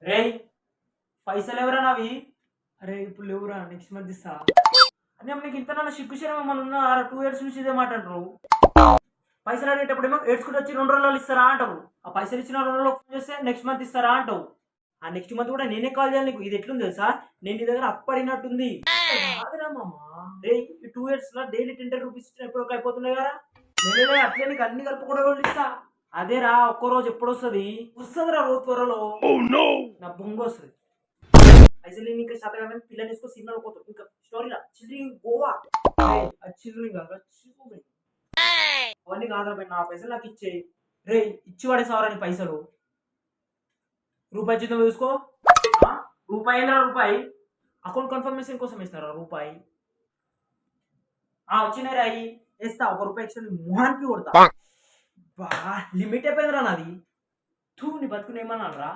రే పైసలు ఎవరా నావి? అరే ఇప్పుడు లేవురా, నెక్స్ట్ మంత్ ఇస్తా. అదే నీకు ఇంత నన్ను సిగ్గుశరం ఏమన్నా ఉన్నా? 2 years నుంచి ఇదే మాట అంటారు. పైసలు అడిగేటప్పుడు ఏమో ఏడ్చుకుంటూ వచ్చి 2 రోజుల్లో ఇస్తారా అంటావు. ఆ పైసలు ఇచ్చిన 2 రోజుల్లో ఫోన్ చేస్తే నెక్స్ట్ మంత్ ఇస్తారా అంటావు. ఆ నెక్స్ట్ మంత్ కూడా నేనే కాల్ చేయాలి నీకు. ఇది ఎట్లుంది తెలుసా? నేను నీ దగ్గర అప్పడినట్టుంది. కాదురా మామ, రే ఈ 2 years లో డైలీ 10 రూపీస్ ఇచ్చిన ఎప్పుడు అయిపోతున్నాయి కదా. నేనే అట్లే నీకు అన్ని కలిపి కూడా రోజులు ఇస్తా. అదేరా ఒక్క రోజు ఎప్పుడు వస్తుంది? వస్తుందిరా రోజు త్వరలో. నా బొంగు వస్తుంది. పైసలు ఇంకా శాతగానే పిల్లని తీసుకొని సినిమాలో పోతాం. ఇంకా స్టోరీలా చిల్లింగ్ గోవా. అది చిల్లింగ్ కాదు, చిల్లింగ్. అవన్నీ కాదురా భయ్, నా పైసలు నాకు ఇచ్చేయి. రే ఇచ్చి పడేసావరా నీ పైసలు. రూపాయి జీతం చూసుకో. ఆ? రూపాయి ఏంద్రా రూపాయి? అకౌంట్ కన్ఫర్మేషన్ కోసం ఇస్తారా రూపాయి? వచ్చినాయి రాయి, వేస్తా. 1 రూపాయి ఎక్స్ట్రా నీ మొహానికి కొడతా. బా లిమిట్ అయిపోయిందిరా నాది. తూ నీ బతుకుని ఏమన్నారా?